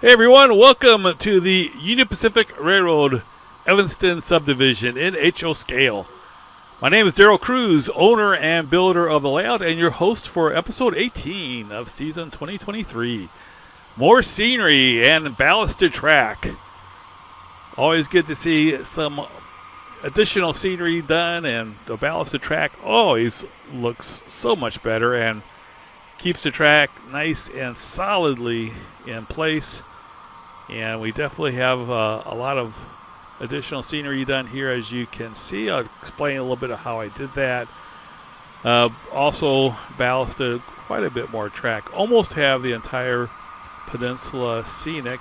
Hey everyone, welcome to the Union Pacific Railroad Evanston Subdivision in HO Scale. My name is Daryl Cruz, owner and builder of the layout, and your host for episode 18 of season 2023. More scenery and ballasted track. Always good to see some additional scenery done, and the ballasted track always looks so much better and keeps the track nice and solidly in place. And we definitely have a lot of additional scenery done here, as you can see. I'll explain a little bit of how I did that. Also ballasted quite a bit more track. Almost have the entire peninsula scenic.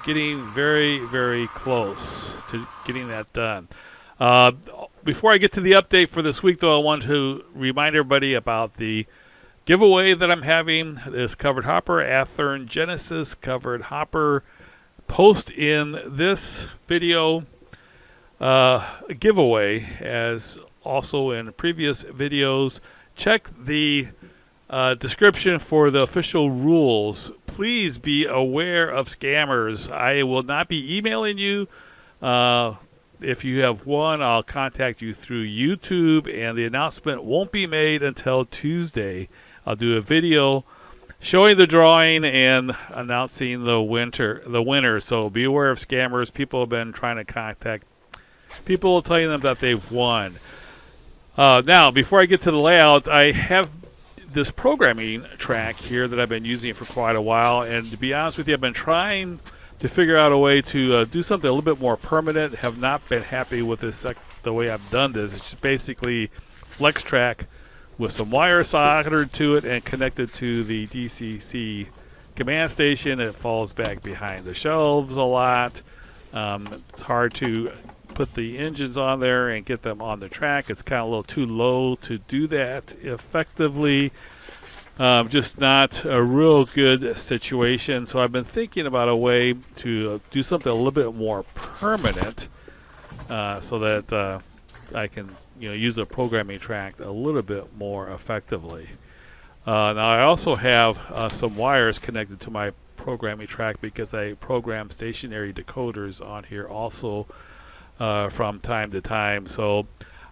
Getting very, very close to getting that done. Before I get to the update for this week, though, I want to remind everybody about the giveaway that I'm having. This covered hopper, Athearn Genesis covered hopper. Post in this video giveaway, as also in previous videos. Check the description for the official rules. Please be aware of scammers. I will not be emailing you. If you have won, I'll contact you through YouTube, and the announcement won't be made until Tuesday. I'll do a video showing the drawing and announcing the winner. So be aware of scammers. People have been trying to contact people, telling them that they've won. Now, before I get to the layout, I have this programming track here that I've been using for quite a while. And to be honest with you, I've been trying to figure out a way to do something a little bit more permanent. Have not been happy with this the way I've done this. It's just basically flex track with some wire soldered to it and connected to the DCC command station. It falls back behind the shelves a lot. It's hard to put the engines on there and get them on the track. It's kind of a little too low to do that effectively. Just not a real good situation. So I've been thinking about a way to do something a little bit more permanent, so that I can use the programming track a little bit more effectively. Now I also have some wires connected to my programming track because I program stationary decoders on here also from time to time. So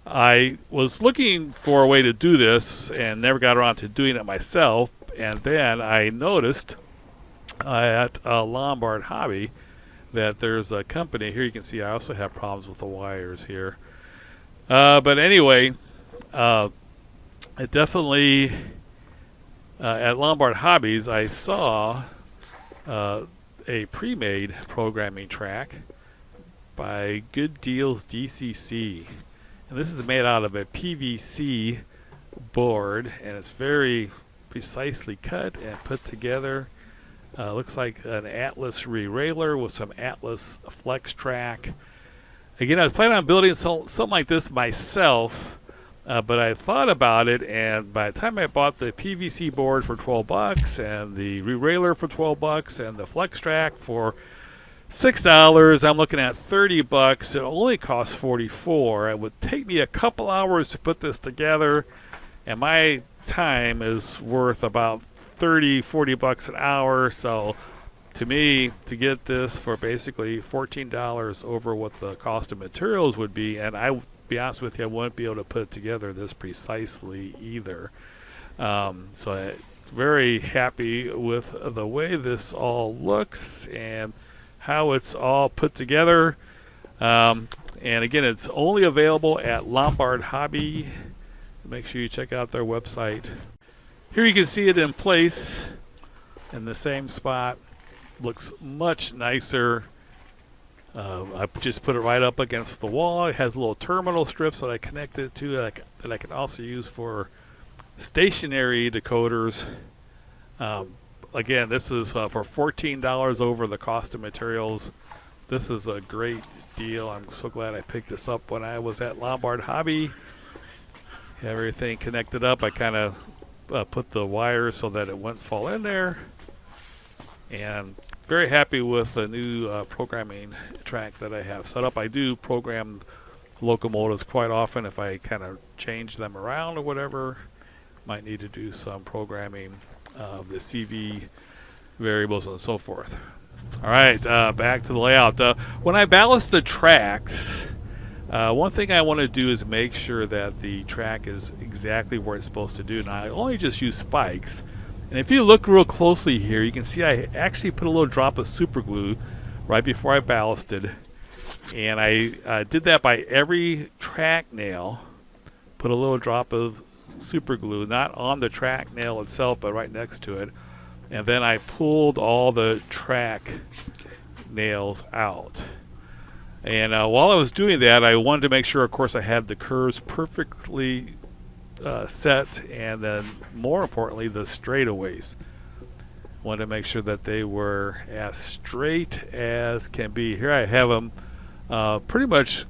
I was looking for a way to do this and never got around to doing it myself. And then I noticed at Lombard Hobby that there's a company here. You can see I also have problems with the wires here. But anyway, it definitely, at Lombard Hobbies, I saw a pre-made programming track by GoodDealsDCC. And this is made out of a PVC board, and it's very precisely cut and put together. Looks like an Atlas re-railer with some Atlas flex track. Again, I was planning on building something like this myself, but I thought about it, and by the time I bought the PVC board for $12 and the re-railer for $12 and the flex track for $6, I'm looking at $30. It only costs $44. It would take me a couple hours to put this together, and my time is worth about $30-40 an hour. So to me, to get this for basically $14 over what the cost of materials would be, and I be honest with you, I wouldn't be able to put it together this precisely either. So I'm very happy with the way this all looks and how it's all put together. And again, it's only available at Lombard Hobby. Make sure you check out their website. Here you can see it in place in the same spot. Looks much nicer. I just put it right up against the wall. It has little terminal strips that I connected it to that I can also use for stationary decoders. Again, this is for $14 over the cost of materials. This is a great deal. I'm so glad I picked this up when I was at Lombard Hobby. Have everything connected up. I kind of put the wires so that it wouldn't fall in there. And very happy with the new programming track that I have set up. I do program locomotives quite often. If I kind of change them around or whatever, might need to do some programming of the CV variables and so forth. All right, back to the layout. When I ballast the tracks, one thing I want to do is make sure that the track is exactly where it's supposed to do. Now, I only just use spikes. And if you look real closely here, you can see I actually put a little drop of super glue right before I ballasted. And I did that by every track nail. Put a little drop of super glue, not on the track nail itself, but right next to it. And then I pulled all the track nails out. And while I was doing that, I wanted to make sure, of course, I had the curves perfectly set, and then more importantly, the straightaways. Wanted to make sure that they were as straight as can be. Here I have them pretty much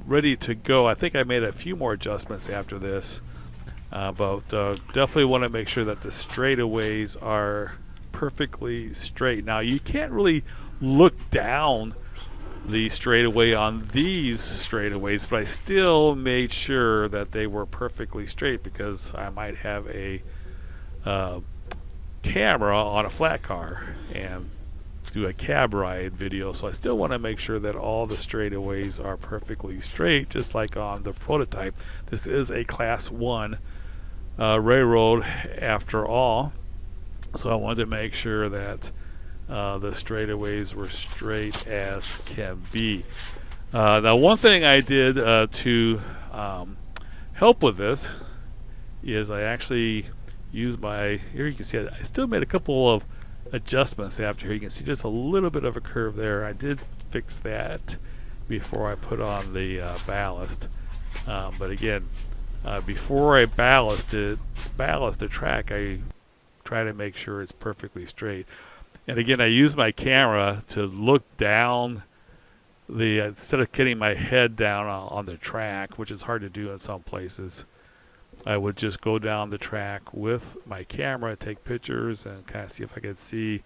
ready to go. I think I made a few more adjustments after this. But definitely want to make sure that the straightaways are perfectly straight. Now, you can't really look down the straightaway on these straightaways, but I still made sure that they were perfectly straight because I might have a camera on a flat car and do a cab ride video, so I still want to make sure that all the straightaways are perfectly straight, just like on the prototype. This is a Class 1 railroad after all, so I wanted to make sure that the straightaways were straight as can be. Now, one thing I did to help with this is I actually used my, here you can see I still made a couple of adjustments after here. You can see just a little bit of a curve there. I did fix that before I put on the ballast. But again, before I ballast the track, I try to make sure it's perfectly straight. And again, I use my camera to look down instead of getting my head down on the track, which is hard to do in some places. I would just go down the track with my camera, take pictures, and kind of see if I could see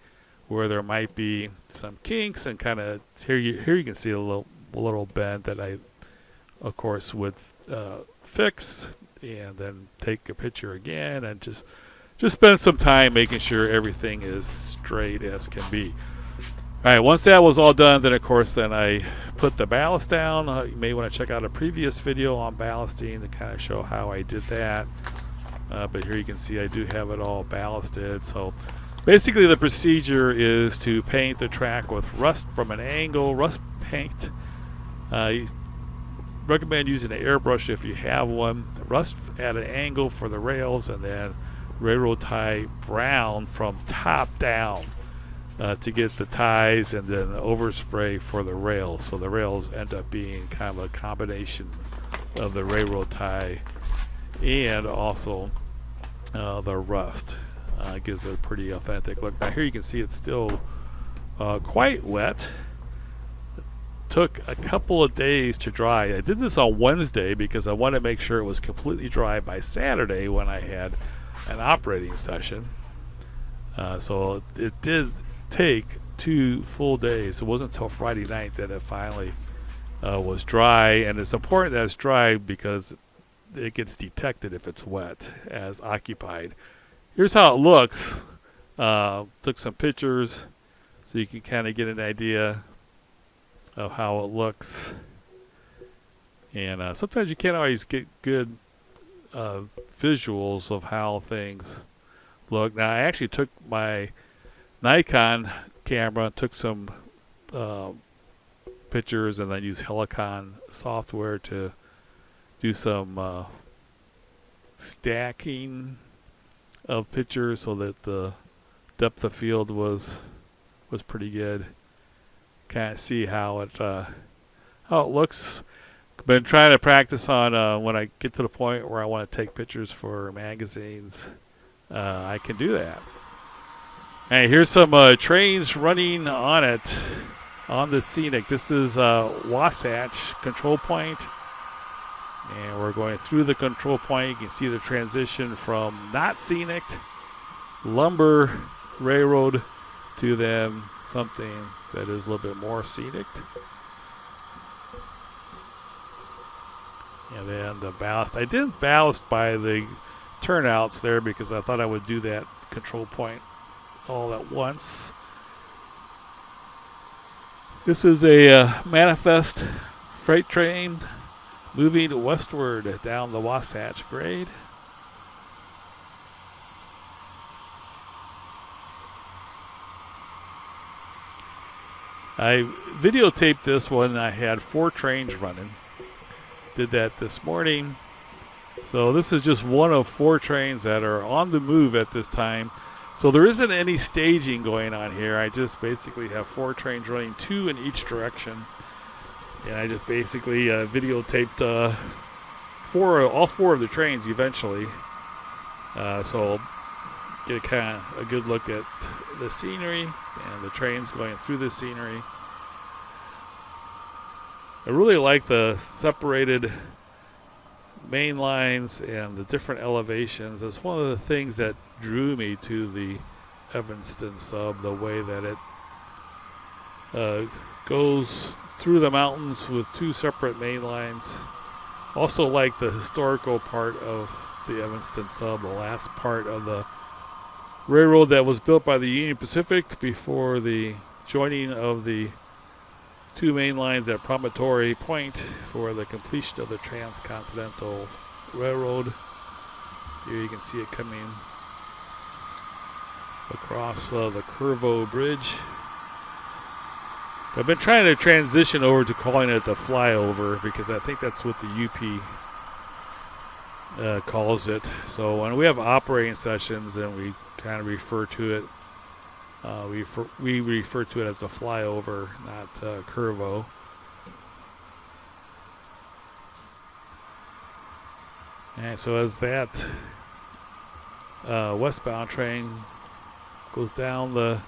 where there might be some kinks, and kind of here you can see a little bend that I, of course, would fix, and then take a picture again, and just spend some time making sure everything is straight as can be. All right, once that was all done, then of course, I put the ballast down. You may want to check out a previous video on ballasting to kind of show how I did that. But here you can see I do have it all ballasted. So basically the procedure is to paint the track with rust from an angle, rust paint. You recommend using an airbrush if you have one. Rust at an angle for the rails, and then railroad tie brown from top down. To get the ties, and then overspray for the rails. So the rails end up being kind of a combination of the railroad tie and also the rust. Gives it a pretty authentic look. Now here you can see it's still quite wet. It took a couple of days to dry. I did this on Wednesday because I wanted to make sure it was completely dry by Saturday when I had an operating session. So it did take 2 full days. It wasn't until Friday night that it finally was dry, and it's important that it's dry because it gets detected if it's wet as occupied. Here's how it looks. Took some pictures so you can kind of get an idea of how it looks, and sometimes you can't always get good visuals of how things look. Now I actually took my Nikon camera, took some pictures, and then used Helicon software to do some stacking of pictures so that the depth of field was pretty good. Kind of see how it looks. Been trying to practice on when I get to the point where I want to take pictures for magazines. I can do that. Hey, here's some trains running on it, on the Scenic. This is Wasatch control point, and we're going through the control point. You can see the transition from not Scenic, lumber railroad, to then something that is a little bit more scenic. And then the ballast. I didn't ballast by the turnouts there because I thought I would do that control point all at once. This is a manifest freight train moving westward down the Wasatch grade. I videotaped this one. I had 4 trains running. Did that this morning. So this is just one of 4 trains that are on the move at this time. So there isn't any staging going on here. I just basically have 4 trains running, 2 in each direction. And I just basically videotaped all 4 of the trains eventually. So get kind of a good look at the scenery and the trains going through the scenery. I really like the separated main lines and the different elevations. It's one of the things that drew me to the Evanston Sub, the way that it goes through the mountains with 2 separate main lines. Also like the historical part of the Evanston Sub, the last part of the railroad that was built by the Union Pacific before the joining of the 2 main lines at Promontory Point for the completion of the Transcontinental Railroad. Here you can see it coming across the Curvo Bridge. I've been trying to transition over to calling it the flyover because I think that's what the UP calls it. So when we have operating sessions and we kind of refer to it, we refer to it as a flyover, not Curvo. And so as that westbound train goes down the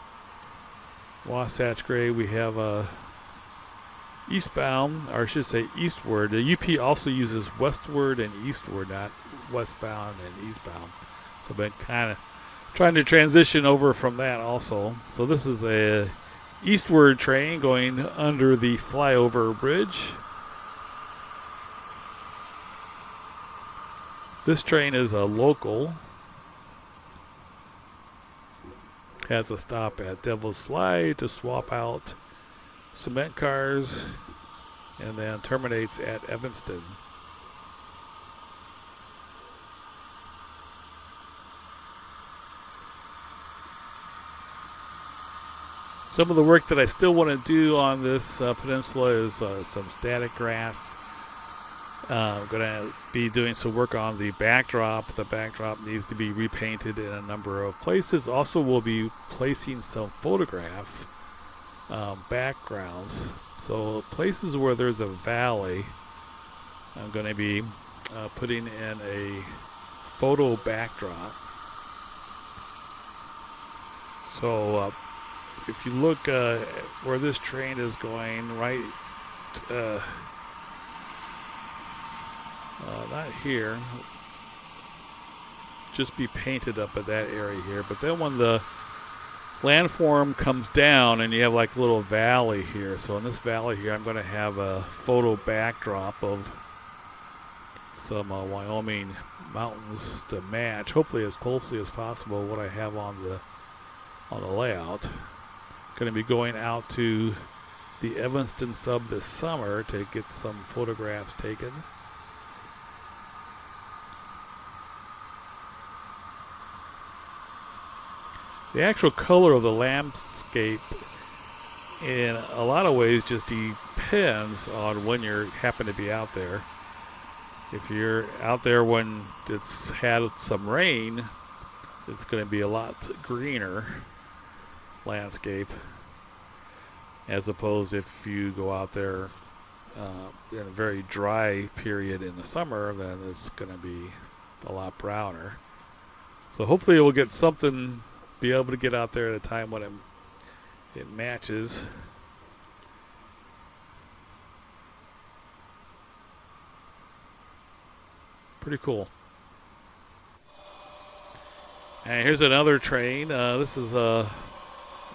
Wasatch grade, we have a eastbound, or I should say eastward. The UP also uses westward and eastward, not westbound and eastbound. So I've been kind of trying to transition over from that also. So this is a eastward train going under the flyover bridge. This train is a local. Has a stop at Devil's Slide to swap out cement cars, and then terminates at Evanston. Some of the work that I still want to do on this peninsula is some static grass. I'm going to be doing some work on the backdrop. The backdrop needs to be repainted in a number of places. Also, we'll be placing some photograph backgrounds. So places where there's a valley, I'm going to be putting in a photo backdrop. So if you look where this train is going, right, not here, just be painted up at that area here. But then when the landform comes down and you have like a little valley here, so in this valley here I'm going to have a photo backdrop of some Wyoming mountains to match, hopefully as closely as possible, what I have on the layout. Going to be going out to the Evanston Sub this summer to get some photographs taken. The actual color of the landscape in a lot of ways just depends on when you happen to be out there. If you're out there when it's had some rain, it's going to be a lot greener landscape, as opposed if you go out there in a very dry period in the summer, then it's going to be a lot browner. So hopefully we'll get something, be able to get out there at a time when it matches. Pretty cool. And here's another train. This is a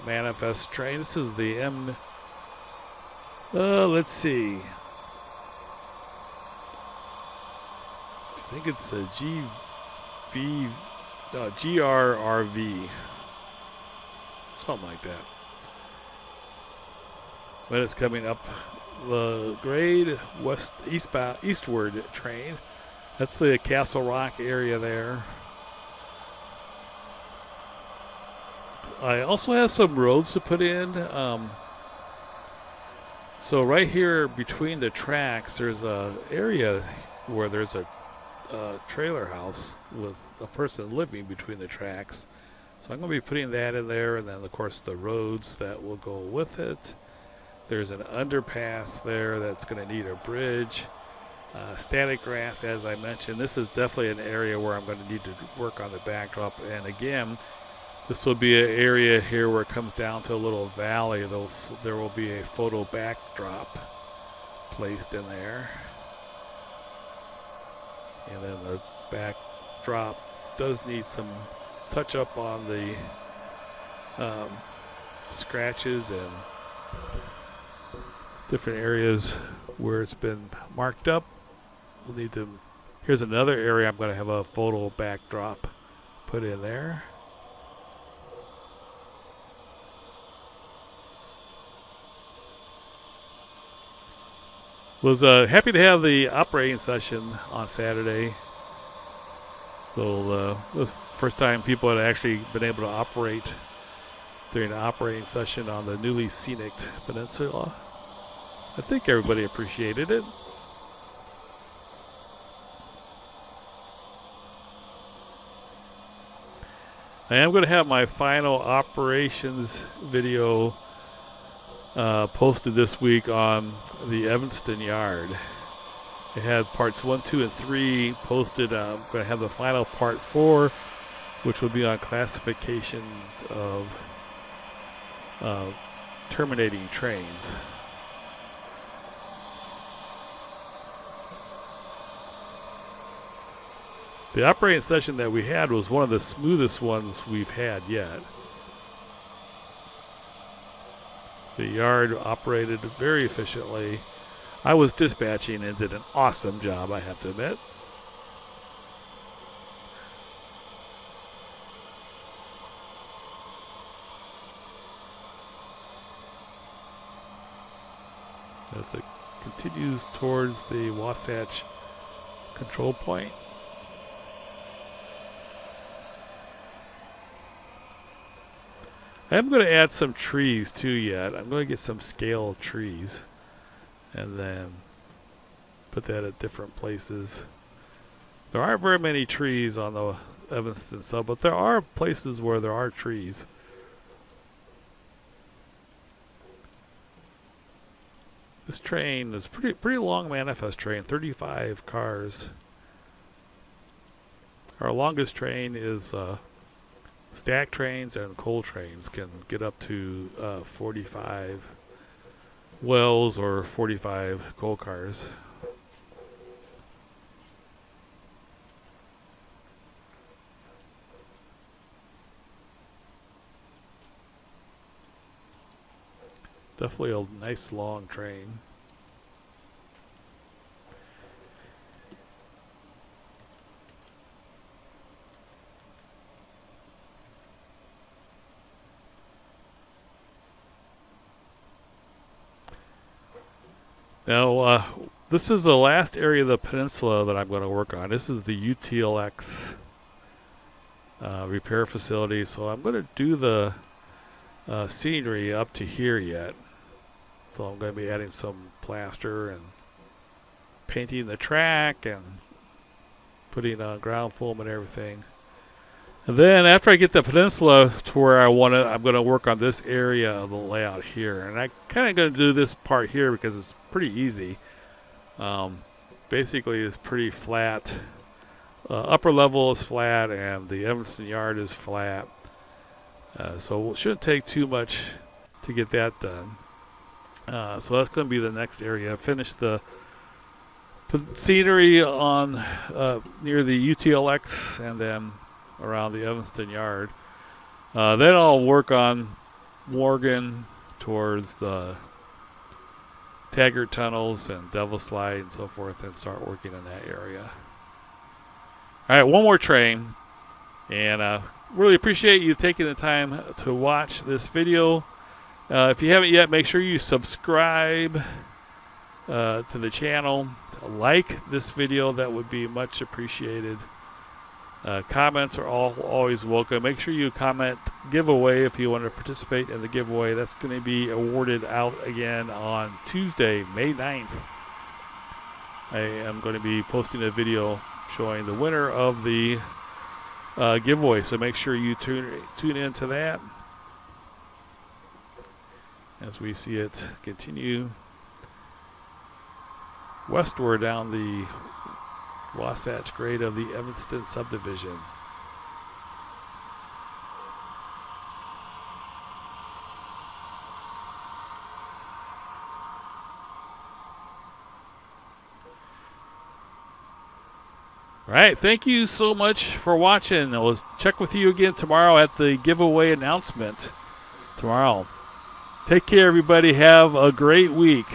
manifest train. This is the let's see. I think it's a GRRV. something like that. But it's coming up the grade eastward train. That's the Castle Rock area there. I also have some roads to put in. So right here between the tracks, there's a area where there's a trailer house with a person living between the tracks. So I'm going to be putting that in there, and then of course the roads that will go with it. There's an underpass there that's going to need a bridge. Static grass, as I mentioned. This is definitely an area where I'm going to need to work on the backdrop. And again, this will be an area here where it comes down to a little valley. There will be a photo backdrop placed in there. And then the backdrop does need some touch up on the scratches and different areas where it's been marked up. We'll need to. Here's another area I'm going to have a photo backdrop put in there. Was happy to have the operating session on Saturday. So it was the first time people had actually been able to operate during the operating session on the newly scenic peninsula. I think everybody appreciated it. I am going to have my final operations video posted this week on the Evanston yard. It had parts 1, 2, and 3 posted. I'm going to have the final part 4, which will be on classification of terminating trains. The operating session that we had was one of the smoothest ones we've had yet. The yard operated very efficiently. I was dispatching and did an awesome job, I have to admit. As it continues towards the Wasatch control point. I'm going to add some trees too yet. I'm going to get some scale trees and then put that at different places. There aren't very many trees on the Evanston Sub, but there are places where there are trees. This train is pretty long manifest train, 35 cars. Our longest train is stack trains, and coal trains can get up to 45 wells or 45 coal cars. Definitely a nice long train. Now, this is the last area of the peninsula that I'm going to work on. This is the UTLX repair facility. So I'm going to do the scenery up to here yet. So I'm going to be adding some plaster and painting the track and putting on ground foam and everything. And then after I get the peninsula to where I want it, I'm going to work on this area of the layout here. And I'm kind of going to do this part here because it's pretty easy. Basically, it's pretty flat. Upper level is flat, and the Evanston yard is flat. So it shouldn't take too much to get that done. So that's going to be the next area. Finish the scenery on near the UTLX and then around the Evanston yard. Then I'll work on Morgan towards the Taggart tunnels and Devil Slide and so forth, and start working in that area. All right, one more train, and really appreciate you taking the time to watch this video. If you haven't yet, make sure you subscribe to the channel. Like this video, that would be much appreciated. Comments are always welcome. Make sure you comment giveaway if you want to participate in the giveaway. That's going to be awarded out again on Tuesday, May 9th. I am going to be posting a video showing the winner of the giveaway, so make sure you tune into that as we see it continue westward down the Wasatch grade of the Evanston subdivision. All right, thank you so much for watching. I'll check with you again tomorrow at the giveaway announcement tomorrow. Take care, everybody. Have a great week.